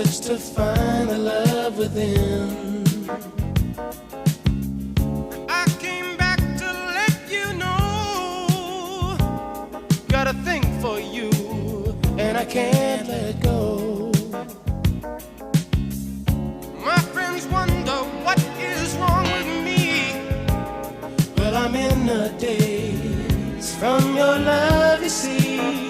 search to find the love within. I came back to let you know, got a thing for you, and I can't let go. My friends wonder what is wrong with me. Well, I'm in a daze from your love, you see.